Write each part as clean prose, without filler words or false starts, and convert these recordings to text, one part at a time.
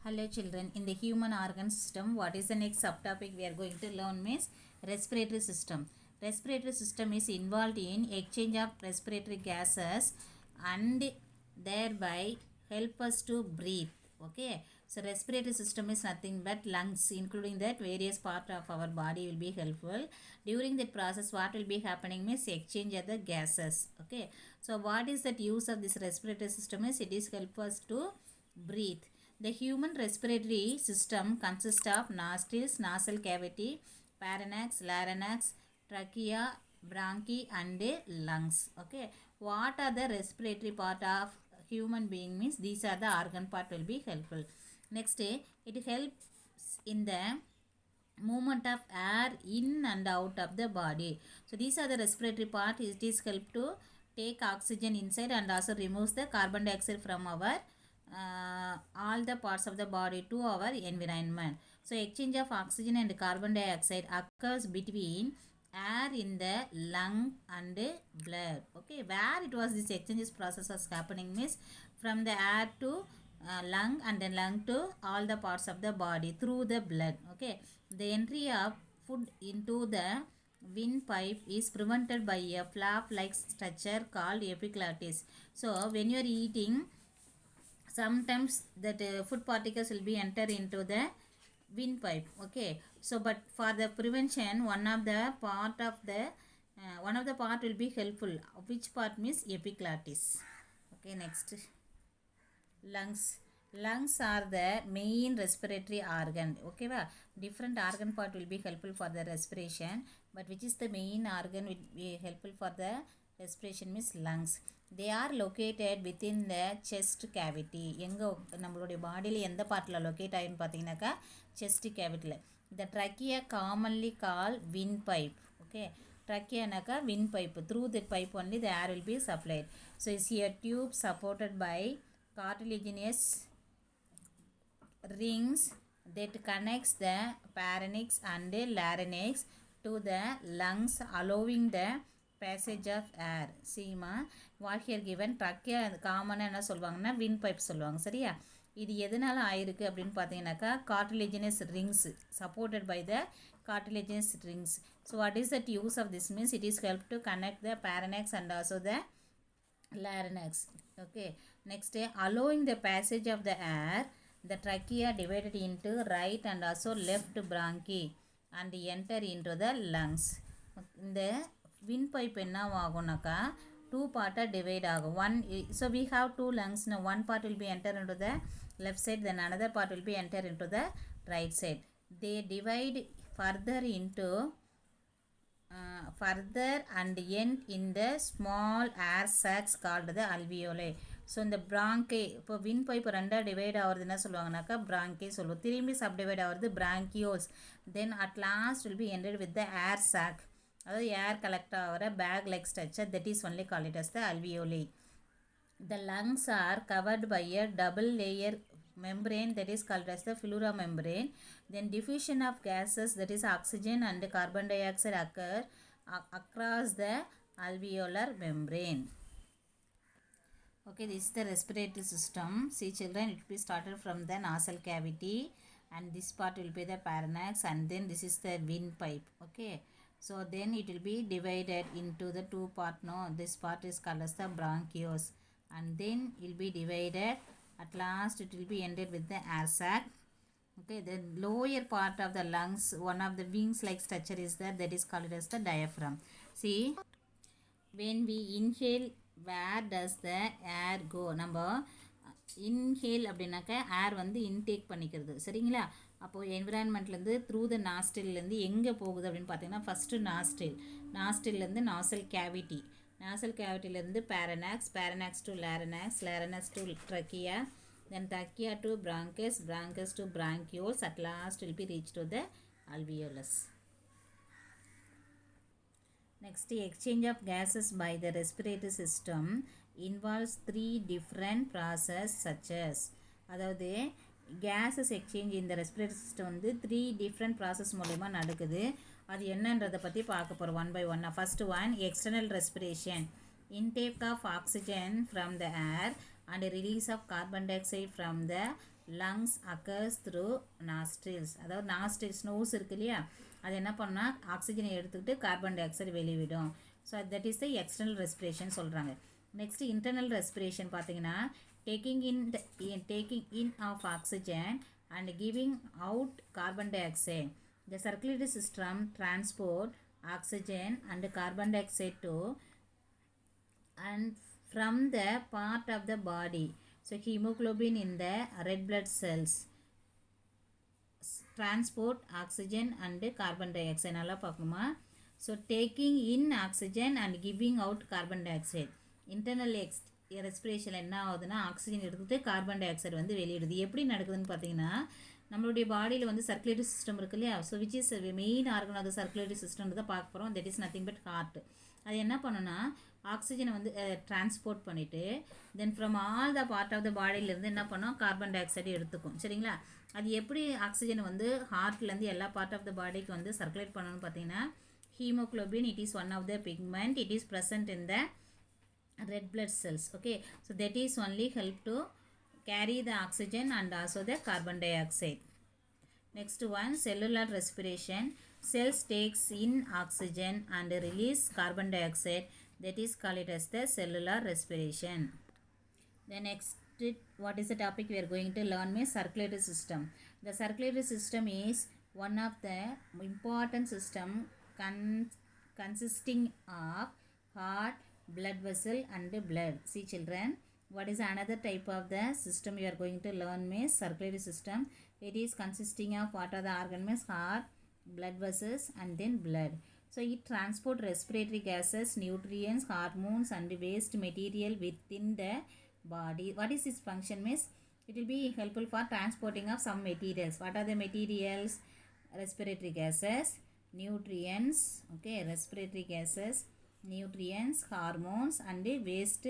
Hello children, in the human organ system, what is the next subtopic we are going to learn means respiratory system. Respiratory system is involved in exchange of respiratory gases and thereby help us to breathe. Okay, so respiratory system is nothing but lungs, including that various part of our body will be helpful. During that process, what will be happening means exchange of the gases. Okay, so what is that use of this respiratory system is it is help us to breathe. The human respiratory system consists of nostrils, nasal cavity, pharynx, larynx, trachea, bronchi and lungs. Okay. What are the respiratory part of human being means these are the organ part will be helpful. Next, it helps in the movement of air in and out of the body. So these are the respiratory part. It is help to take oxygen inside and also removes the carbon dioxide from our all the parts of the body to our environment. So exchange of oxygen and carbon dioxide occurs between air in the lung and blood. Okay, where it was this exchange process was happening means from the air to lung and then lung to all the parts of the body through the blood. Okay, the entry of food into the windpipe is prevented by a flap like structure called epiglottis. So when you are eating, sometimes that food particles will be enter into the windpipe. Okay, so but for the prevention, one of the part will be helpful. Which part means epiglottis. Okay, next, lungs are the main respiratory organ. Okay va, different organ part will be helpful for the respiration, but which is the main organ will be helpful for the respiration means lungs. They are located within the chest cavity. எங்க நம்மளுடைய பாடியில் எந்த பார்ட்டில் locate ஆகின்னு பார்த்தீங்கன்னாக்கா chest cavity. The trachea commonly called windpipe. Okay, tracheanaaka windpipe. Through the pipe only the air will be supplied. So it's a tube supported by cartilaginous rings that connects the pharynx and larynx to the lungs, allowing the passage of air. See ma, what here given trachea common என்ன சொல்வாங்கன்னா wind pipe சொல்வாங்க. சரியா, இது எதனால ஆயிருக்கு அப்படின்னு பார்த்தீங்கன்னாக்கா cartilaginous rings supported by the cartilaginous rings. So what is that use of this means it is help to connect the pharynx and also the larynx. Okay, next, allowing the passage of the air, the trachea divided into right and also left bronchi and enter into the lungs. இந்த windpipe என்ன ஆகும்னாக்கா two part divide ஆகும். One, so we have two lungs now. One part will be enter into the left side, then another part will be enter into the right side. They divide further into further and end in the small air sacs called the alveoli. So இந்த bronchi, இப்போ windpipe ரெண்டாக divide ஆகிறது என்ன சொல்லுவாங்கனாக்கா bronchi சொல்லுவோம். திரும்பி subdivide ஆகிறது bronchioles. Then at last will be ended with the air sac, அதாவது ஏர் கலெக்ட் ஆகிற bag like structure, that is only called it as the alveoli. The lungs are covered by a double layer membrane that is called as the pleura membrane. Then diffusion of gases, that is oxygen and carbon dioxide, occur across the alveolar membrane. Okay, this is the respiratory system. See children, it will be started from the nasal cavity and this part will be the pharynx and then this is the windpipe. Okay, so then it will be divided into the two part. No, this part is called as the bronchioles and then it will be divided. At last it will be ended with the air sac. Okay, the lower part of the lungs, one of the wings like structure is there, that is called as the diaphragm. See, when we inhale, where does the air go? நம்ம inhale அப்படின்னாக்கா ஏர் வந்து intake பண்ணிக்கிறது. சரிங்களா, அப்போது என்விரான்மெண்ட்லேருந்து through the நாஸ்ட்ரில்லேருந்து எங்கே போகுது அப்படின்னு பார்த்தீங்கன்னா ஃபஸ்ட்டு நாஸ்ட்ரில்லேருந்து நாசல் கேவிட்டி, நாசல் கேவிட்டிலேருந்து pharynx to larynx to trachea, then trachea to bronchus to bronchioles, at last will be reached to the alveolus. Next, exchange of gases by the respiratory system involves three different processes such as, அதாவது gases exchange in the respiratory system வந்து three different process மூலமா நடக்குது. அது என்னன்றதை பற்றி பார்க்க போகிறோம் one by ஒன்னாக. First one, external respiration, intake of oxygen from the air and release of carbon dioxide from the lungs occurs through nostrils. அதாவது nostrils nose இருக்கு இல்லையா, அது என்ன பண்ணா ஆக்சிஜனை எடுத்துக்கிட்டு கார்பன் டை ஆக்சைடு வெளிவிடும். So that is the external respiration சொல்கிறாங்க. நெக்ஸ்ட் இன்டர்னல் ரெஸ்பிரேஷன் பார்த்தீங்கன்னா taking in of oxygen and giving out carbon dioxide. The circulatory system transport oxygen and carbon dioxide to and from the part of the body. So hemoglobin in the red blood cells transport oxygen and carbon dioxide. நல்லா பார்க்கணுமா? So taking in oxygen and giving out carbon dioxide. Internal ரெஸ்பிரேஷனில் என்ன ஆகுதுன்னா oxygen எடுத்துகிட்டு carbon di oxide வந்து வெளியிடுது. எப்படி நடக்குதுன்னு பார்த்தீங்கன்னா நம்மளுடைய பாடியில் வந்து சர்க்குலேட்டரி சிஸ்டம் இருக்கு இல்லையா, so which is main organ of the circulatory system தான் பார்க்க போகிறோம். That is nothing but heart. அது என்ன பண்ணுன்னா ஆக்சிஜனை வந்து டிரான்ஸ்போர்ட் பண்ணிவிட்டு then from all the part of the பாடியிலேருந்து என்ன பண்ணோம் கார்பன் டை ஆக்சைடு எடுத்துக்கும். சரிங்களா? அது எப்படி ஆக்சிஜனை வந்து ஹார்ட்லேருந்து எல்லா பார்ட் ஆஃப் த பாடிக்கு வந்து சர்க்குலேட் பண்ணணும்னு பார்த்தீங்கன்னா haemoglobin it is one of the pigment. It is present in the red blood cells. Okay, so that is only help to carry the oxygen and also the carbon dioxide. Next one, cellular respiration. Cells takes in oxygen and release carbon dioxide. That is called it as the cellular respiration. The next, what is the topic we are going to learn is circulatory system. The circulatory system is one of the important system consisting of heart, blood vessel and blood. See children, what is another type of the system you are going to learn is circulatory system. It is consisting of what are the organ means heart, blood vessels and then blood. So it transport respiratory gases, nutrients, hormones and waste material within the body. What is its function means? It will be helpful for transporting of some materials. What are the materials? Respiratory gases, nutrients, okay, respiratory gases, nutrients, hormones and waste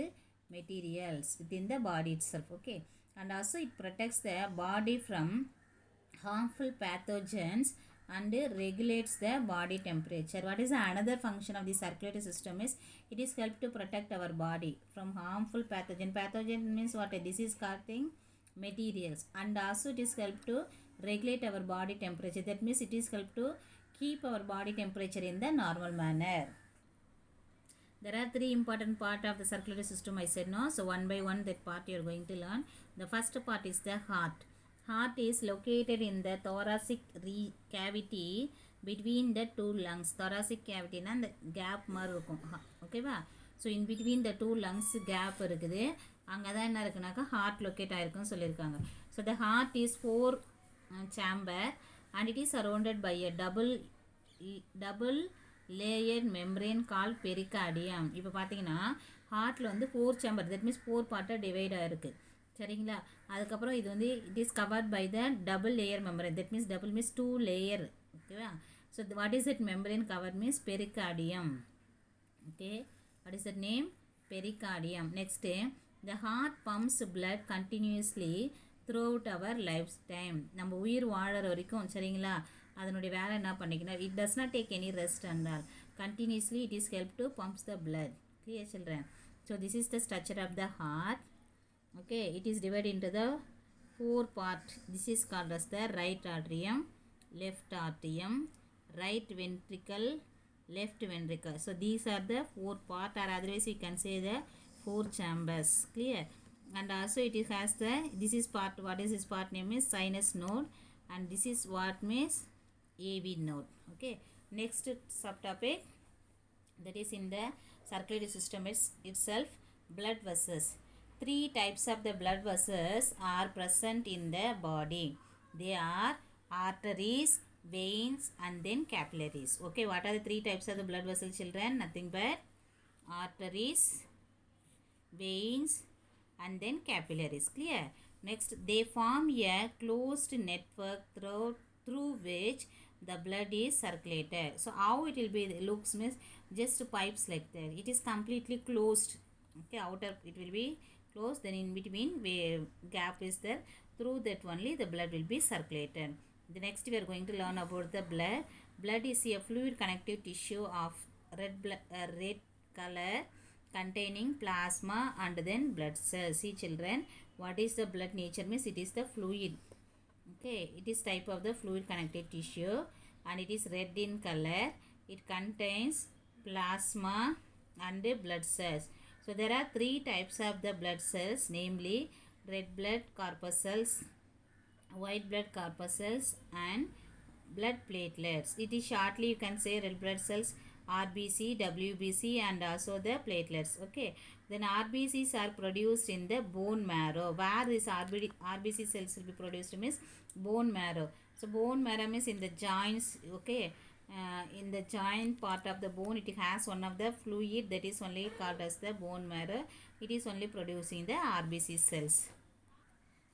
materials within the body itself. Okay, and also it protects the body from harmful pathogens and regulates the body temperature. What is another function of the circulatory system is it is help to protect our body from harmful pathogen. Pathogen means what? A disease causing materials. And also it is help to regulate our body temperature. That means it is help to keep our body temperature in the normal manner. There are three important parts of the circulatory system I said, no? So one by one that part you are going to learn. The first part is the heart. Heart is located in the thoracic cavity between the two lungs. Thoracic cavity na the gap மாதிரி இருக்கும். ஓகேவா? So in between the two lungs gap இருக்குது. அங்கே தான் என்ன இருக்குனாக்கா heart locate ஆகிருக்குன்னு சொல்லியிருக்காங்க. So the heart is 4 chamber and it is surrounded by a double layer membrane call pericardium. இப்போ பார்த்தீங்கன்னா ஹார்ட்டில் வந்து 4 சேம்பர், தட் மீன்ஸ் 4 பார்ட்டாக டிவைட் ஆகிருக்கு. சரிங்களா? அதுக்கப்புறம் இது வந்து it is covered by the double layer membrane. That means double means 2 layer. ஓகேவா? So what is it membrane cover means pericardium. Okay, what is that name? Pericardium. Next the heart pumps blood continuously throughout our lifetime. நம்ம உயிர் வாழற வரைக்கும் சரிங்களா அதனுடைய வேலை என்ன பண்ணிக்கணும்? It does not take any rest and all continuously it is help to pumps the blood. Clear children? So this is the structure of the heart. Okay, it is divide into the 4 part. This is called as the right atrium, left atrium, right ventricle, left ventricle. So these are the 4 part, or otherwise we can say the 4 chambers. Clear? And also it has the, this is part, what is this part name is sinus node, and this is what means AV node. Okay, next subtopic that is in the circulatory system is itself blood vessels. 3 types of the blood vessels are present in the body. They are arteries, veins and then capillaries. Okay, what are the 3 types of the blood vessels children? Nothing but arteries, veins and then capillaries. Clear? Next, they form a closed network through which the blood is circulated. So how it will be looks means just pipes like that. It is completely closed. Okay, outer it will be closed, then in between gap is there. Through that only the blood will be circulated. The next we are going to learn about the blood. Blood is a fluid connective tissue of red color containing plasma and then blood cells. See children, What is the blood nature means it is the fluid. Okay, it is type of the fluid connective tissue and it is red in color. It contains plasma and blood cells. So there are three types of the blood cells, namely red blood corpuscles, white blood corpuscles and blood platelets. It is shortly you can say red blood cells, RBC, WBC and also the platelets. Okay, then RBCs are produced in the bone marrow. Where this RBC cells will be produced means bone marrow. So bone marrow means in the joints. Okay, in the joint part of the bone it has one of the fluid that is only called as the bone marrow. It is only producing the RBC cells.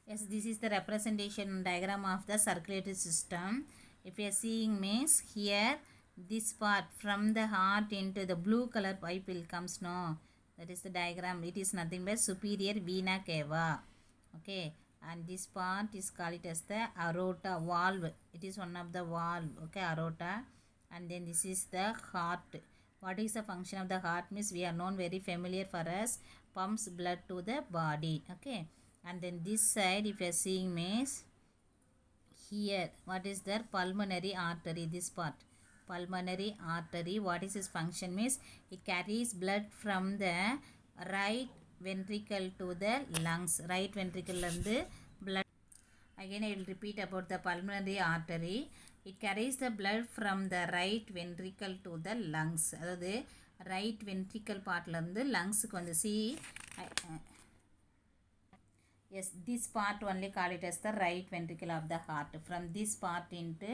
Yes, this is the representation diagram of the circulatory system. If you are seeing means here this part from the heart into the blue color pipe will comes, no, that is the diagram. It is nothing but superior vena cava. Okay, and this part is called it as the aorta valve. It is one of the valve. Okay, aorta, and then this is the heart. What is the function of the heart means we are known very familiar for us, pumps blood to the body. Okay, and then this side if you are seeing means here what is their pulmonary artery, this part pulmonary artery. What is its function means it carries blood from the right ventricle to the lungs. Right ventricle and the blood. Again I will repeat about the pulmonary artery. It carries the blood from the right ventricle to the lungs. அதாவது right ventricle partல இருந்து லங்ஸுக்கு வந்து see yes, this part only call it as the right ventricle of the heart. From this part into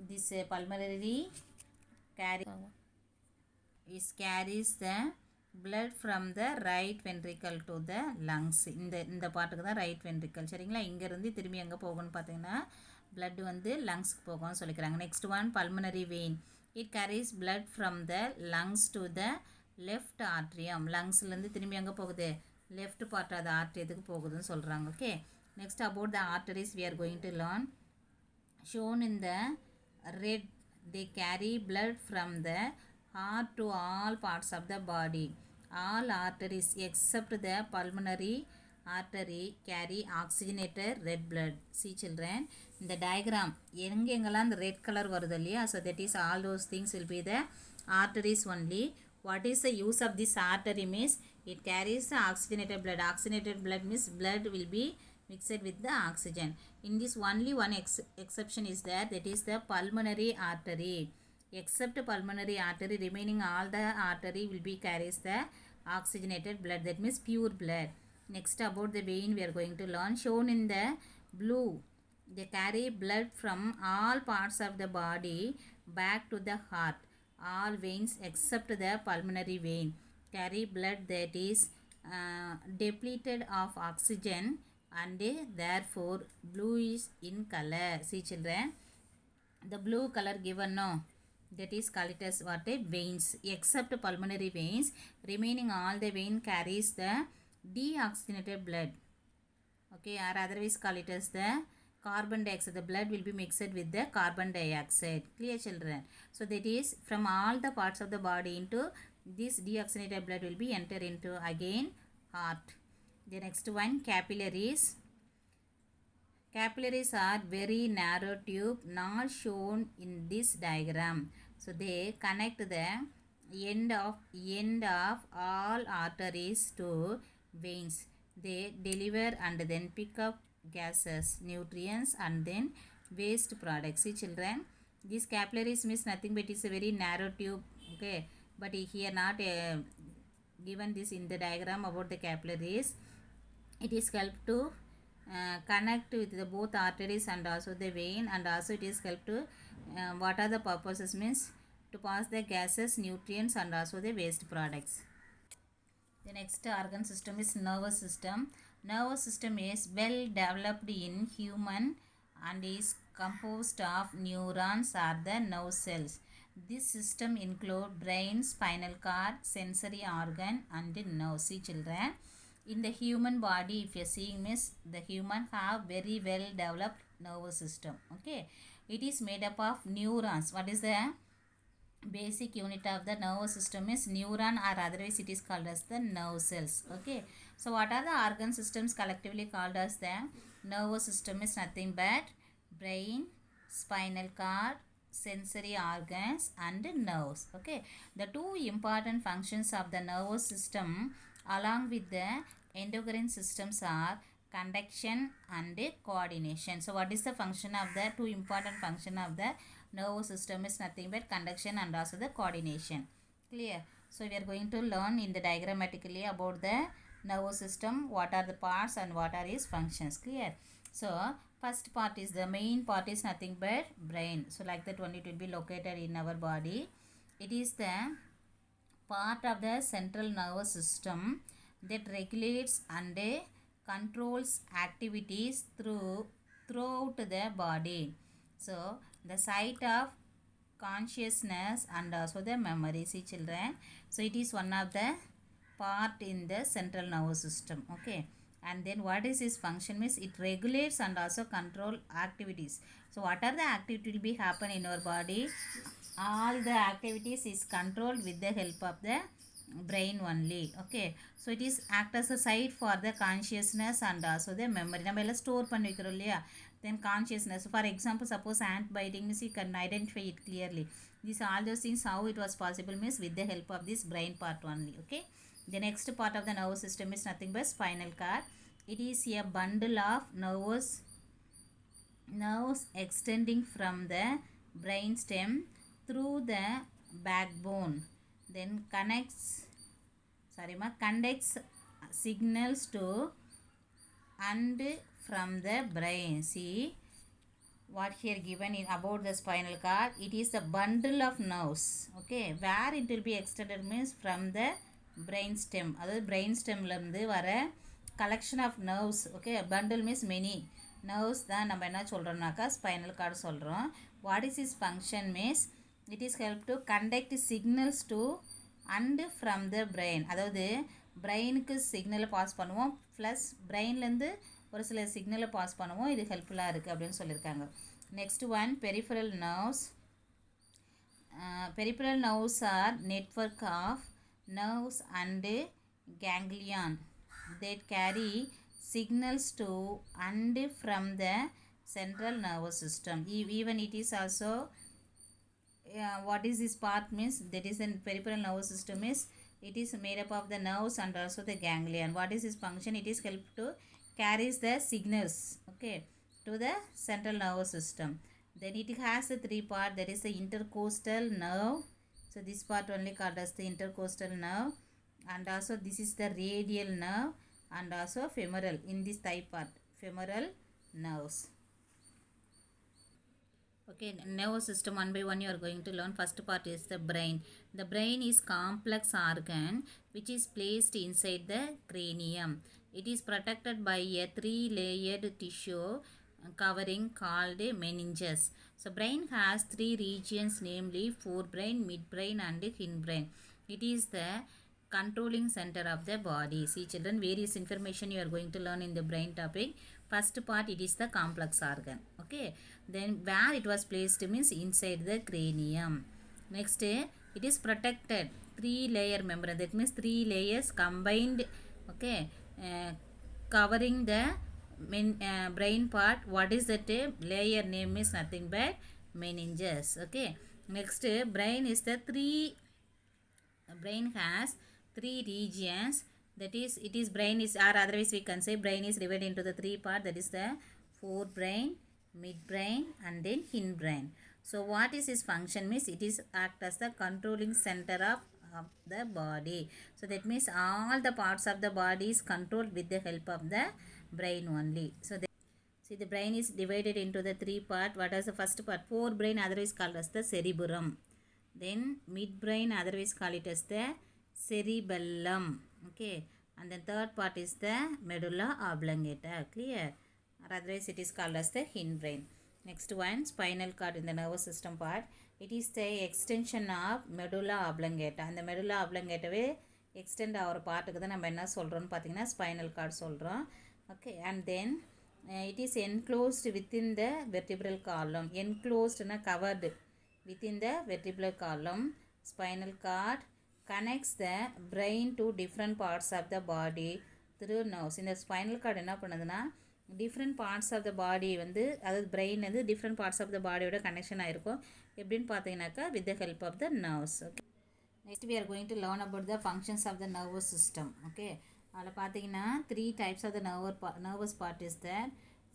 this pulmonary carries the blood from the right ventricle to the lungs. இந்த பார்ட்டுக்கு தான் right ventricle. சரிங்களா, இங்கேருந்து திரும்பி எங்கே போகும்னு பார்த்தீங்கன்னா blood வந்து லங்ஸ்க்கு போகும்னு சொல்லிக்கிறாங்க. Next one pulmonary vein. It carries blood from the lungs to the left atrium. லங்ஸ்லேருந்து திரும்பி எங்கே போகுது, left part of the artery போகுதுன்னு சொல்கிறாங்க. Okay, next about the arteries we are going to learn. Shown in the red, they carry blood from the heart to all parts of the body. All arteries except the pulmonary artery carry oxygenated red blood. See children, in the diagram எங்கெங்கெல்லாம் இந்த red color வருது இல்லையா, so that is all those things will be the arteries only. What is the use of this artery means it carries the oxygenated blood. Oxygenated blood means blood will be mixed with the oxygen. In this only one exception is there, that is the pulmonary artery. Except pulmonary artery, remaining all the artery will be carries the oxygenated blood, that means pure blood. Next about the vein we are going to learn. Shown in the blue, they carry blood from all parts of the body back to the heart. All veins except the pulmonary vein carry blood that is depleted of oxygen and therefore bluish in color. See children, the blue color given, no, that is called it as what a veins. Except pulmonary veins, remaining all the vein carries the deoxygenated blood. Okay, or otherwise call it as the carbon dioxide. The blood will be mixed with the carbon dioxide. Clear children? So that is from all the parts of the body into this deoxygenated blood will be enter into again heart. The next one, capillaries. Capillaries are very narrow tube not shown in this diagram. So they connect the end of all arteries to veins. They deliver and then pick up gases, nutrients and then waste products. See children, these capillaries means nothing but it's a very narrow tube. Okay, but here not given this in the diagram about the capillaries. It is help to connect with the both arteries and also the vein, and also it is help to what are the purposes means to pass the gases, nutrients and also the waste products. The next organ system is nervous system. Nervous system is well developed in human and is composed of neurons or the nerve cells. This system include brain, spinal cord, sensory organ and nerves. See children, in the human body if you are seeing means the human have very well developed nervous system. Okay, it is made up of neurons. What is the basic unit of the nervous system is neuron, or otherwise it is called as the nerve cells. Okay, So what are the organ systems collectively called as the nervous system is nothing but brain, spinal cord, sensory organs and nerves. Okay, the two important functions of the nervous system along with the endocrine systems are conduction and coordination. So what is the function of the two important function of the nervous system is nothing but conduction and also the coordination. Clear? So we are going to learn in the diagrammatically about the nervous system, what are the parts and what are its functions. Clear? So first part is the main part is nothing but brain. So like that only it will be located in our body. It is the part of the central nervous system that regulates and controls activities throughout the body. So the site of consciousness and also the memory. See children, so it is one of the part in the central nervous system. Okay, and then what is its function means it regulates and also control activities. So what are the activity will be happen in our body? All the activities is controlled with the help of the brain only. Okay, so it is act as a site for the consciousness and also the memory. நம்ம எல்லாம் store பண்ணி வைக்கிறோம் இல்லையா, then consciousness. For example, suppose ant biting means you can identify it clearly. These all those things how it was possible means with the help of this brain part only. Okay, the next part of the nervous system is nothing but spinal cord. It is a bundle of nerves extending from the brain stem through the backbone, then conducts signals to and from the brain. See what here given in about the spinal cord. It is a bundle of nerves. Okay, where it will be extended means from the brain stem. அதாவது brain stemல இருந்து வர collection of nerves. Okay, bundle means many nerves தான் நம்ம என்ன சொல்கிறோம்னாக்கா spinal cord சொல்கிறோம். What is its function means it is help to conduct signals to and from the brain. அதாவது பிரெயினுக்கு சிக்னலை பாஸ் பண்ணுவோம் ப்ளஸ் பிரெயின்லேருந்து ஒரு சில சிக்னலை பாஸ் பண்ணுவோம். இது ஹெல்ப்ஃபுல்லாக இருக்குது அப்படின்னு சொல்லியிருக்காங்க. Next one peripheral nerves. Peripheral nerves are network of nerves and ganglion that carry signals to and from the central nervous system. Even it is also what is this part means that is in peripheral nervous system is it is made up of the nerves and also the ganglion. What is its function? It is help to carries the signals, okay, to the central nervous system. Then it has the three part, that is the intercostal nerve. So this part only called as the intercostal nerve, and also this is the radial nerve and also femoral in this thigh part, femoral nerves. Okay, nervous system one by one you are going to learn. First part is the brain. The brain is complex organ which is placed inside the cranium. It is protected by a three-layered tissue covering called meninges. So brain has three regions, namely forebrain, midbrain and hindbrain. It is the controlling center of the body. See children, various information you are going to learn in the brain topic. First part, it is the complex organ. Okay, then where it was placed means inside the cranium. Next, it is protected three layer membrane, that means three layers combined. Okay, covering the brain part. What is that layer name is nothing but meninges. Okay, next, brain is the brain has three regions, that is it is brain is, or otherwise we can say brain is divided into the three part, that is the forebrain, midbrain and then hindbrain. So what is its function means it is act as the controlling center of the body. So that means all the parts of the body is controlled with the help of the brain only. So see the brain is divided into the three part. What is the first part? Forebrain, otherwise called as the cerebrum. Then midbrain, otherwise call it as the cerebellum. Okay, and the third part is the medulla oblongata. Clear? Or otherwise it is called as the hindbrain. Next one, spinal cord in the nervous system part. It is the extension of medulla oblongata. And the medulla oblongata way extend ஆகிற பார்ட்டுக்கு தான் நம்ம என்ன சொல்கிறோன்னு பார்த்தீங்கன்னா spinal cord சொல்கிறோம். Okay, and then it is enclosed within the vertebral column. Enclosed na covered within the vertebral column. Spinal cord connects the brain to different parts of the body through nerves. இந்த spinal cord என்ன பண்ணுதுன்னா different parts of the பாடி வந்து அதாவது brain வந்து different parts of the பாடியோட connection ஆகிருக்கும் எப்படின்னு பார்த்தீங்கன்னாக்கா with the help of the nerves. Okay, next we are going to learn about the functions of the nervous system. Okay, அதில் பார்த்தீங்கன்னா 3 types of the nervous part is there: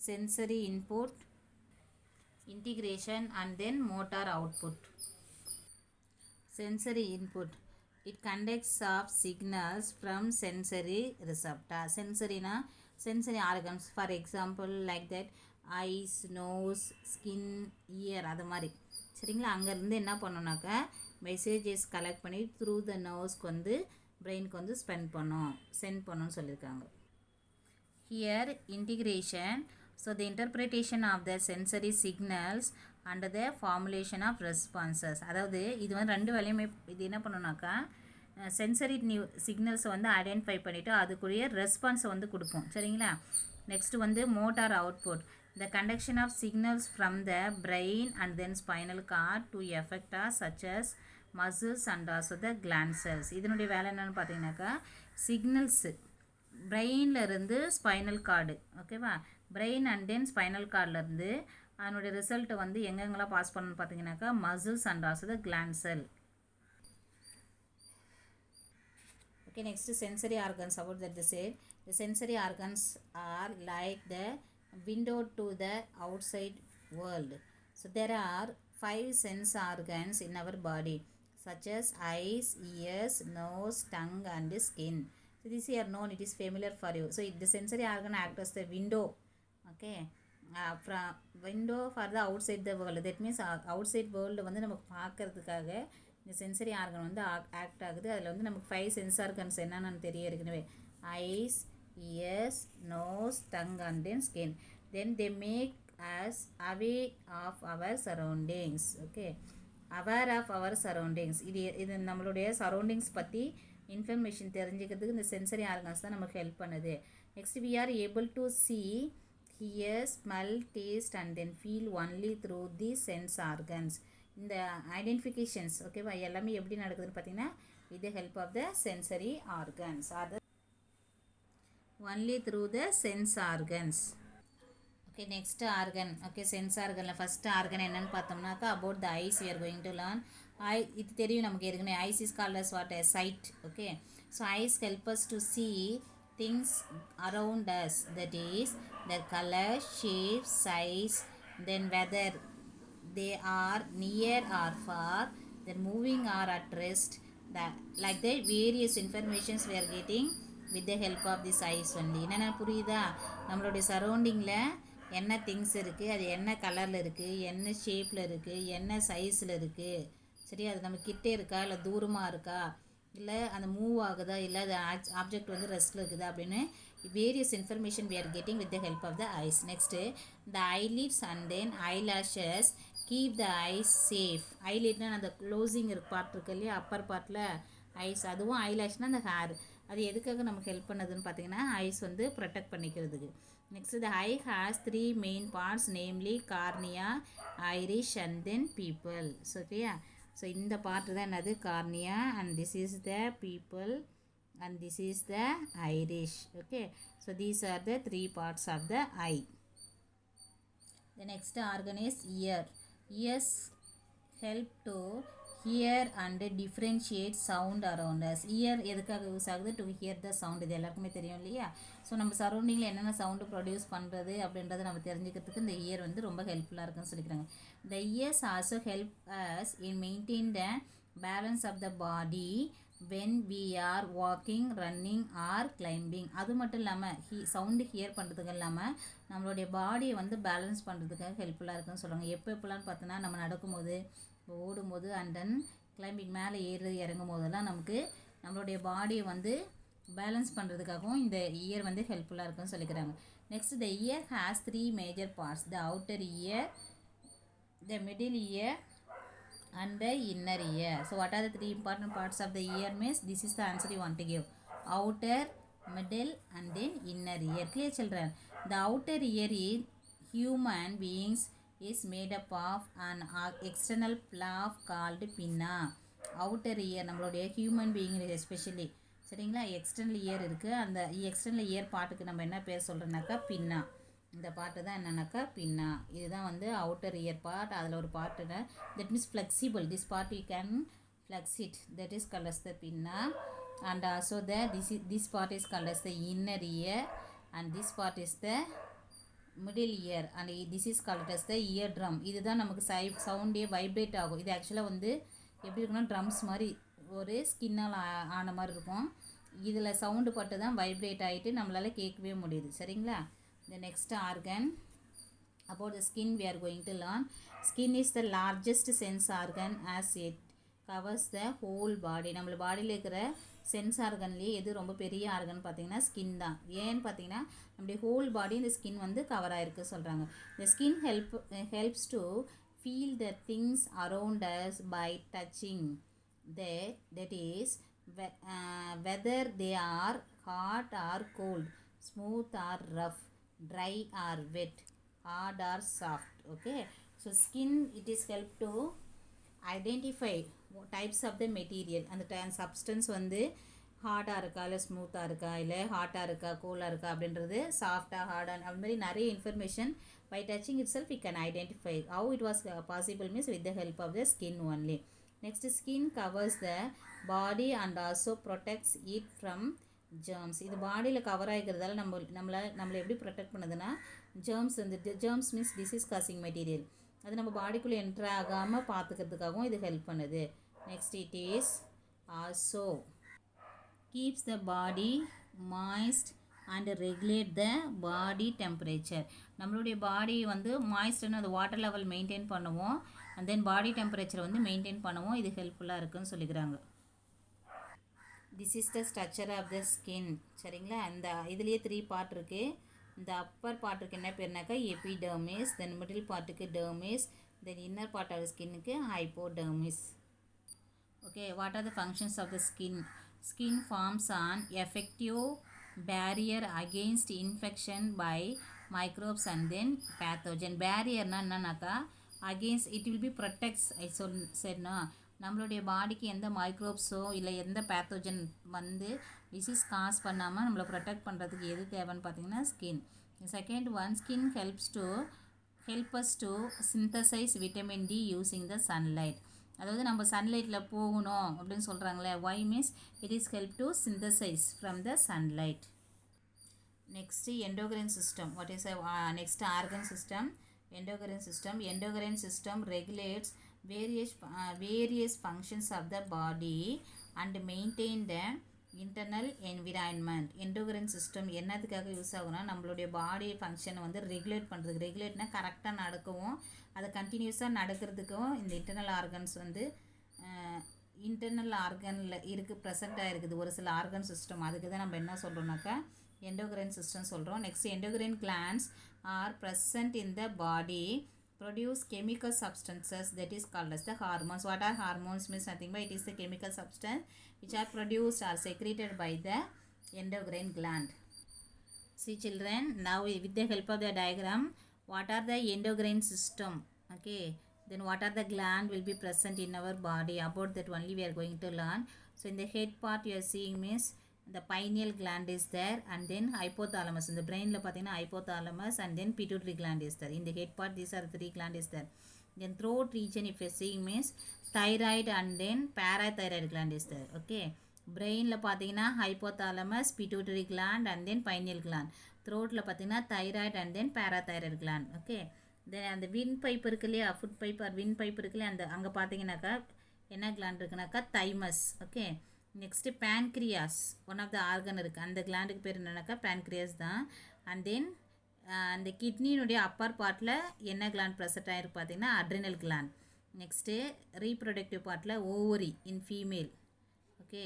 sensory input, integration and then motor output. Sensory input, it conducts of signals from sensory receptor. Sensory organs, for example like that eyes, nose, skin, ear, அது மாதிரி சரிங்களா. அங்கேருந்து என்ன பண்ணோன்னாக்கா messages collect பண்ணி through the நர்வ்ஸ்க்கு வந்து பிரெயினுக்கு வந்து send பண்ணோன்னு சொல்லியிருக்காங்க. Here integration, so the interpretation of the sensory signals and the formulation of responses. அதாவது இது வந்து ரெண்டு வேலையுமே இது என்ன பண்ணணும்னாக்கா சென்சரி சிக்னல்ஸை வந்து ஐடென்டிஃபை பண்ணிவிட்டு அதுக்குரிய ரெஸ்பான்ஸை வந்து கொடுக்கும் சரிங்களா. நெக்ஸ்ட் வந்து motor output, the conduction of signals from the brain and then spinal cord to effectors such as muscles and also the gland cells. இதனுடைய வேலை என்னென்னு பார்த்தீங்கன்னாக்கா சிக்னல்ஸு பிரெயின்லேருந்து ஸ்பைனல் கார்டு, ஓகேவா, பிரெயின் அண்ட் தென் ஸ்பைனல் கார்ட்லேருந்து அதனுடைய ரிசல்ட்டை வந்து எங்கெங்கெல்லாம் பாஸ் பண்ணணும்னு பார்த்தீங்கன்னாக்கா muscles and also the gland sell. Okay, next sensory organs, about that they say the sensory organs are like the window to the outside world. So there are 5 sense organs in our body such as eyes, ears, nose, tongue and skin. So this here known, it is familiar for you. So the sensory organ act as the window, okay, from window for the outside the world. That means outside world வந்து நமக்கு பார்க்கறதுக்காக இந்த sensory organ வந்து act ஆகுது. அதில் வந்து நமக்கு 5 sense organs என்னென்னு தெரிய ஏற்கனவே: eyes, ears, nose, tongue and then skin. Then they make us aware of our surroundings. Okay, aware of our surroundings. இது நம்மளுடைய சரௌண்டிங்ஸ் பற்றி இன்ஃபர்மேஷன் தெரிஞ்சுக்கிறதுக்கு இந்த சென்சரி ஆர்கன்ஸ் தான் நமக்கு ஹெல்ப் பண்ணுது. Next we are able to see, hear, smell, taste and then feel only through the sense organs. இந்த identifications ஓகேவா எல்லாமே எப்படி நடக்குதுன்னு பார்த்தீங்கன்னா with the help of the sensory organs are the only through the sense organs. Okay, next organ. Okay, sense ஆர்கனில் first organ என்னென்னு பார்த்தோம்னாக்கா about the eyes we are going to learn. இது தெரியும் நமக்கு ஏற்கனவே. Eyes is called as what? A sight. Okay, so eyes help us to see things around us, that is their color, shape, size, then whether they are near or far, then moving or at rest, that like the various informations we are getting with the help of this eyes only. என்னென்ன புரியுதா? நம்மளுடைய சரௌண்டிங்கில் என்ன things இருக்குது, அது என்ன கலரில் இருக்குது, என்ன ஷேப்பில் இருக்குது, என்ன சைஸில் இருக்குது, சரி, அது நம்ம கிட்டே இருக்கா இல்லை தூரமாக இருக்கா, இல்லை அந்த மூவ் ஆகுதா, இல்லை அது ஆப்ஜெக்ட் வந்து ரெஸ்ட்டில் இருக்குதா அப்படின்னு various information we are getting with the help of the eyes. Next, the eyelids and then eyelashes keep the eyes safe. ஐலிட்னா அந்த க்ளோசிங் பார்ட் இருக்கு இல்லையா, அப்பர் பார்ட்டில் ஐஸ், அதுவும் ஐலாஷ்னால் அந்த ஹேர். அது எதுக்காக நமக்கு ஹெல்ப் பண்ணுதுன்னு பார்த்தீங்கன்னா ஐஸ் வந்து ப்ரொடெக்ட் பண்ணிக்கிறதுக்கு. Next the I has 3 main parts, namely cornea, Irish and then people. So ஓகேயா, ஸோ இந்த பார்ட் தான் என்னது cornea, and this is the people and this is the iris. Okay, so these are the 3 parts of the eye. The next organ is ear. Ears help to hear and differentiate sound around us. ear எதுக்காக use ஆகுது? to hear the sound. இது எல்லாருக்குமே தெரியும் இல்லையா. So நம்ம சரௌண்டிங்கில் என்னென்ன sound produce பண்ணுறது அப்படின்றத நம்ம தெரிஞ்சுக்கிறதுக்கு இந்த இயர் வந்து ரொம்ப ஹெல்ப்ஃபுல்லாக இருக்குன்னு சொல்லிக்கிறாங்க. the ears also help us in maintain the balance of the body when we are walking, running or climbing. அது மட்டும் இல்லாமல் சவுண்டு ஹியர் பண்ணுறதுக்கு இல்லாமல் நம்மளுடைய பாடியை வந்து பேலன்ஸ் பண்ணுறதுக்காக ஹெல்ப்ஃபுல்லாக இருக்குன்னு சொல்லுவாங்க. எப்போலாம் பார்த்தோன்னா நம்ம நடக்கும்போது, ஓடும்போது அண்ட் தென் கிளைம்பிங் மேலே இறங்கும் போதெல்லாம் நமக்கு நம்மளுடைய பாடியை வந்து பேலன்ஸ் பண்ணுறதுக்காகவும் இந்த இயர் வந்து ஹெல்ப்ஃபுல்லாக இருக்குன்னு சொல்லிக்கிறாங்க. Next the year has 3 major parts: the outer year, the middle year and the inner ear. So what are the 3 important parts of the ear means? This is the answer you want to give: outer, middle and then inner ear. Clear children? The outer ear in human beings is made up of an external fluff called pinna. outer ear நம்மளுடைய human being especially சரிங்களா. External ear இருக்குது. அந்த external ear பார்ட்டுக்கு நம்ம என்ன பேர் சொல்கிறோன்னாக்கா பின்னா. இந்த part தான் என்னன்னாக்கா பின்னா. இதுதான் வந்து அவுட்டர் இயர் பார்ட். அதில் ஒரு part that means flexible. This part you can flex it, that is called as the pinna. And also this part is called as the inner ear, and this part is the middle ear, and this is called as the ear drum. இதுதான் நமக்கு சவுண்டே vibrate ஆகும். இது ஆக்சுவலாக வந்து எப்படி இருக்குன்னா drums மாதிரி ஒரு ஸ்கின்னால் ஆன மாதிரி இருக்கும். இதில் சவுண்டு பட்டு தான் வைப்ரேட் ஆகிட்டு நம்மளால் கேட்கவே முடியுது. சரிங்களா. the next organ about the skin we are going to learn. Skin is the largest sense organ as it covers the whole body. நம்ம பாடியில் இருக்கிற சென்ஸ் ஆர்கன்லேயே எது ரொம்ப பெரிய ஆர்கன் பார்த்தீங்கன்னா ஸ்கின் தான். ஏன்னு பார்த்தீங்கன்னா நம்முடைய ஹோல் பாடி இந்த ஸ்கின் வந்து கவர் ஆகிருக்கு சொல்கிறாங்க. the skin helps to feel the things around us by touching that is whether they are hot or cold, smooth or rough, dry or wet, hard or soft. Okay, so skin it is help to identify types of the material. அந்த substance வந்து ஹார்டாக இருக்கா இல்லை ஸ்மூத்தாக இருக்கா இல்லை ஹாட்டாக இருக்கா கூலாக இருக்கா அப்படின்றது சாஃப்டாக ஹார்டாக அது மாதிரி நிறைய information by touching itself we can identify. How it was possible means with the help of the skin only. Next skin covers the body and also protects it from germs. இது பாடியில் cover ஆகிக்கிறதால நம்மளை எப்படி protect பண்ணுதுன்னா germs வந்து germs means disease causing material அது நம்ம பாடிக்குள்ளே entry ஆகாமல் பார்த்துக்கிறதுக்காகவும் இது ஹெல்ப் பண்ணுது. Next it is also keeps the body moist and regulate the body temperature. நம்மளுடைய பாடி வந்து மாய்ஸ்ட்னு அந்த வாட்டர் லெவல் மெயின்டைன் பண்ணுவோம். அண்ட் தென் பாடி டெம்பரேச்சர் வந்து மெயின்டைன் பண்ணுவோம். இது ஹெல்ப்ஃபுல்லாக இருக்குதுன்னு சொல்லிக்கிறாங்க. This is the structure of the skin. சரிங்களா. இந்த இதுலேயே 3 பார்ட் இருக்குது. இந்த அப்பர் பார்ட்டுக்கு என்ன பேர்னாக்கா எபிடர்மிஸ், தென் மிடில் பார்ட்டுக்கு dermis, then inner part of ஸ்கின்னுக்கு hypodermis. Okay, what are the functions of the skin? Skin forms on effective barrier against infection by microbes and then pathogen. பேரியர்னா என்னன்னாக்கா against it will be protects. சரிண்ணா, நம்மளுடைய பாடிக்கு எந்த மைக்ரோப்ஸோ இல்லை எந்த pathogen வந்து டிசீஸ் காஸ் பண்ணாமல் நம்மளை ப்ரொடெக்ட் பண்ணுறதுக்கு எது தேவைன்னு பார்த்தீங்கன்னா skin. Second one, skin help us to synthesize vitamin D using the sunlight. அதாவது நம்ம சன்லைட்டில் போகணும் அப்படின்னு சொல்கிறாங்களே, why means it is help to synthesize from the sunlight. Next endocrine system. What is next organ system? Endocrine system regulates various functions of the body and maintain the internal environment. Endocrine system என்னதுக்காக use ஆகுனா நம்மளுடைய பாடி ஃபங்க்ஷனை வந்து regulate பண்ணுறதுக்கு. ரெகுலேட்னா கரெக்டாக நடக்கவும் அதை கண்டினியூஸாக நடக்கிறதுக்கும் இந்த இன்டர்னல் ஆர்கன்ஸ் வந்து இன்டர்னல் ஆர்கனில் இருக்குது, ப்ரெசண்ட்டாக இருக்குது ஒரு சில ஆர்கன் சிஸ்டம். அதுக்கு தான் நம்ம என்ன சொல்கிறோம்னாக்கா எண்டோக்ரைன் சிஸ்டம் சொல்கிறோம். Next endocrine glands are present in the body, produce chemical substances that is called as the hormones. What are hormones? Means nothing but it is the chemical substance which are produced or secreted by the endocrine gland. See children, now with the help of the diagram, what are the endocrine system? Okay, then what are the gland will be present in our body? About that only we are going to learn. So in the head part you are seeing means the pineal gland is there, and then hypothalamus. In the brain la pathina hypothalamus, and then pituitary gland is there. In the head part these are 3 gland is there. Then throat region if you see means thyroid and then parathyroid gland is there. Okay, brain la pathina hypothalamus, pituitary gland and then pineal gland. Throat la pathina thyroid and then parathyroid gland. Okay, then and the windpipe irukliya, foot pipe or windpipe irukliya, and anga pathinganaka enna gland iruknaka thymus. Okay, next pancreas one of the organ இருக்குது. அந்த கிளாண்டுக்கு பேர் என்னன்னாக்கா pancreas தான். And then அந்த கிட்னியினுடைய அப்பர் பார்ட்டில் என்ன gland present ஆகிருக்கு பார்த்தீங்கன்னா அட்ரினல் கிளாண்ட். நெக்ஸ்ட்டு ரீப்ரொடக்டிவ் பார்ட்டில் ovary in female. Okay,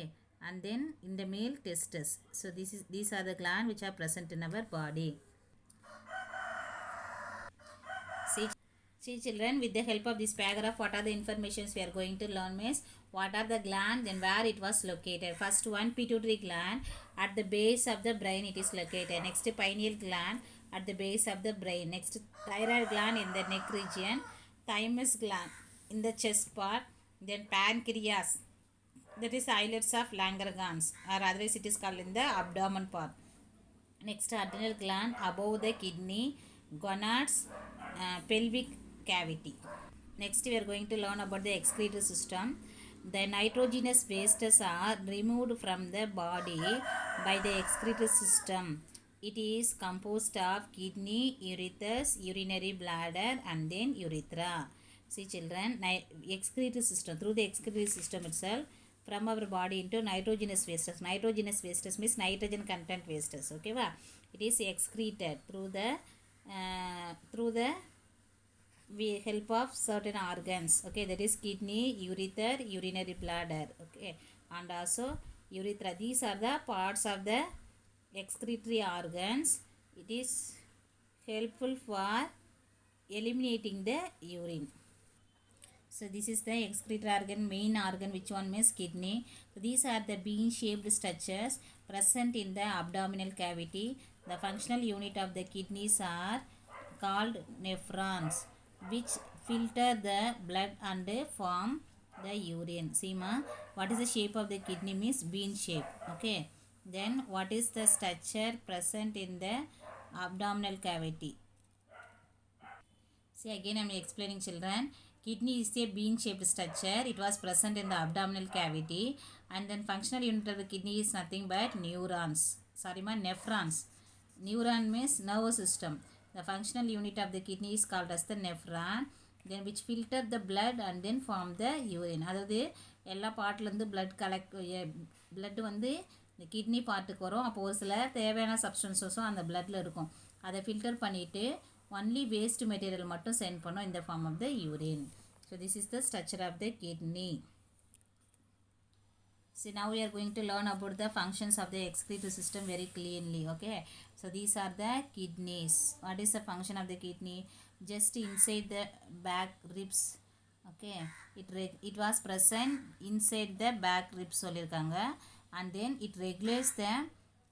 and then in the male testes. So these are the glands which are present in our body. See children, with the help of this paragraph, what are the informations we are going to learn means what are the glands and where it was located. First one, pituitary gland at the base of the brain it is located. Next, pineal gland at the base of the brain. Next, thyroid gland in the neck region. Thymus gland in the chest part. Then pancreas that is islets of Langerhans, or otherwise it is called in the abdomen part. Next, adrenal gland above the kidney, gonads, pelvic cavity. Next, we are going to learn about the excretory system. The nitrogenous wastes are removed from the body by the excretory system. It is composed of kidney, ureters, urinary bladder, and then urethra. See children, excretory system, through the excretory system itself, from our body into nitrogenous wastes. Nitrogenous wastes means nitrogen content wastes. Okay, va? It is excreted through the help of certain organs. Okay, that is kidney, urethra, urinary bladder. Okay, and also urethra. These are the parts of the excretory organs. It is helpful for eliminating the urine. So this is the excretory organ, main organ, which one means kidney. So these are the bean shaped structures present in the abdominal cavity. The functional unit of the kidneys are called nephrons, which filter the blood and form the urine. See ma, what is the shape of the kidney means bean shape. Okay, then what is the structure present in the abdominal cavity? See, again I am explaining children. Kidney is a bean shaped structure. It was present in the abdominal cavity, and then functional unit of the kidney is nothing but neurons. Sorry ma, nephrons. Neuron means nervous system. The functional unit of the kidney is called as the nephron, then which filter the blood and then form the urine. அதாவது எல்லா பார்ட்லேருந்து blood வந்து இந்த kidney பார்ட்டுக்கு வரும். அப்போ ஒரு சில தேவையான சப்ஸ்டன்சஸும் அந்த பிளட்டில் இருக்கும். அதை ஃபில்டர் பண்ணிவிட்டு only waste material மட்டும் சென்ட் பண்ணும் in the form of the urine. So this is the structure of the kidney. See, now we are going to learn about the functions of the excretory system very cleanly. Okay, so these are the kidneys. What is the function of the kidney? Just inside the back ribs. Okay, it was present inside the back ribs சொல்லிருக்காங்க. And then it regulates the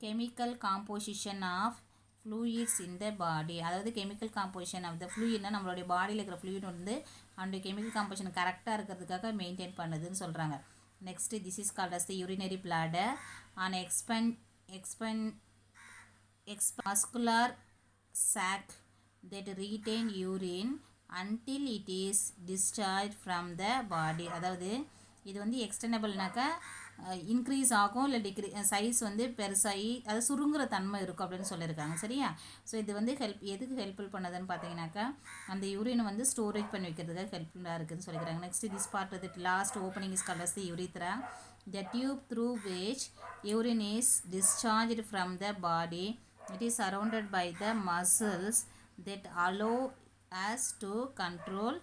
chemical composition of fluids in the body. அதாவது chemical composition of the fluidனா நம்மளுடைய பாடியில் இருக்கிற fluid வந்து அந்த chemical composition கரெக்டாக இருக்கிறதுக்காக maintain பண்ணுதுன்னு சொல்கிறாங்க. Next, this is called as the urinary bladder. An muscular sac that retain urine until it is discharged from the body. அதாவது இது வந்து எக்ஸ்டெனபிள்னாக்கா இன்க்ரீஸ் ஆகும், இல்லை சைஸ் வந்து பெருசாகி அது சுருங்குற தன்மை இருக்கும் அப்படின்னு சொல்லியிருக்காங்க. சரியா? ஸோ இது வந்து எதுக்கு ஹெல்ப்ஃபுல் பண்ணதுன்னு பார்த்தீங்கன்னாக்கா அந்த யூரினை வந்து ஸ்டோரேஜ் பண்ணி வைக்கிறதுக்காக ஹெல்ப்ஃபுல்லாக இருக்குதுன்னு சொல்லிக்கிறாங்க. Next this part of the last opening is called as the urethra. The tube through which urine is discharged from the body. It is surrounded by the muscles that allow us to control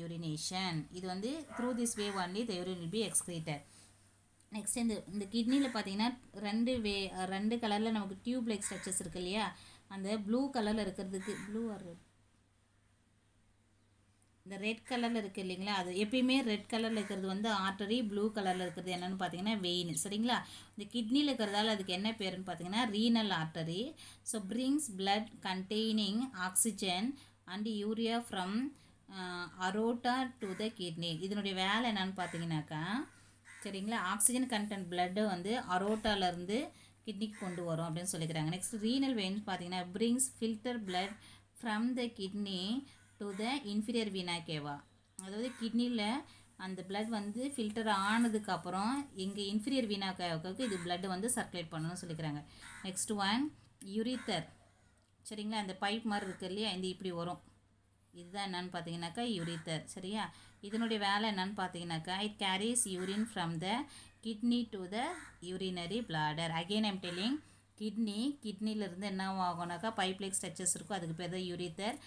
urination. இது வந்து through this way only the urine will be excreted. Next இந்த கிட்னியில் பார்த்தீங்கன்னா ரெண்டு கலரில் நமக்கு tube like structures இருக்குது இல்லையா? அந்த ப்ளூ கலரில் இருக்கிறதுக்கு இந்த ரெட் கலரில் இருக்குது இல்லைங்களா? அது எப்பயுமே ரெட் கலரில் இருக்கிறது வந்து ஆர்டரி, ப்ளூ கலரில் இருக்கிறது என்னென்னு பார்த்தீங்கன்னா வெயின். சரிங்களா? இந்த கிட்னியில் இருக்கிறதால அதுக்கு என்ன பேருன்னு பார்த்தீங்கன்னா renal artery. So brings blood containing oxygen and urea from aorta to the kidney. இதனுடைய வேலை என்னென்னு பார்த்தீங்கன்னாக்கா, சரிங்களா, ஆக்சிஜன் கண்டென்ட் பிளட்டு வந்து அரோட்டாலேருந்து கிட்னிக்கு கொண்டு வரும் அப்படின்னு சொல்லிக்கிறாங்க. நெக்ஸ்ட் ரீனல் வெயின்ஸ் பார்த்தீங்கன்னா brings filter blood from the kidney to the inferior vena cava. அதாவது கிட்னியில் அந்த பிளட் வந்து ஃபில்டர் ஆனதுக்கப்புறம் எங்கள் இன்ஃபீரியர் வீனா கேவாவுக்கு இது பிளட்டு வந்து சர்க்குலேட் பண்ணணும்னு சொல்லிக்கிறாங்க. Next one ureter. சரிங்களா, அந்த பைப் மாதிரி இருக்குது இல்லையா, இந்த இப்படி வரும், இதுதான் என்னென்னு பார்த்தீங்கன்னாக்கா யூரித்தர். சரியா? இதனுடைய வேலை என்னென்னு பார்த்தீங்கன்னாக்கா it carries urine from the kidney to the urinary bladder. Again I'm telling, கிட்னிலேருந்து என்ன ஆகும்னாக்கா பைப் லைக் ஸ்ட்ரக்சர்ஸ் இருக்கும், அதுக்கு பேர் தான் யூரித்தர்.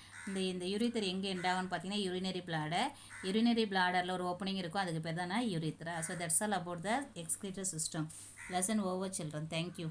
இந்த யூரித்தர் எங்கே எண்ட் ஆகும்னு பார்த்தீங்கன்னா யூரினரி பிளாடர். யூரினரி பிளாடரில் ஒரு ஓப்பனிங் இருக்கும், அதுக்கு பேர் தான் urethra. So that's all about the excretory system. Lesson over children. Thank you.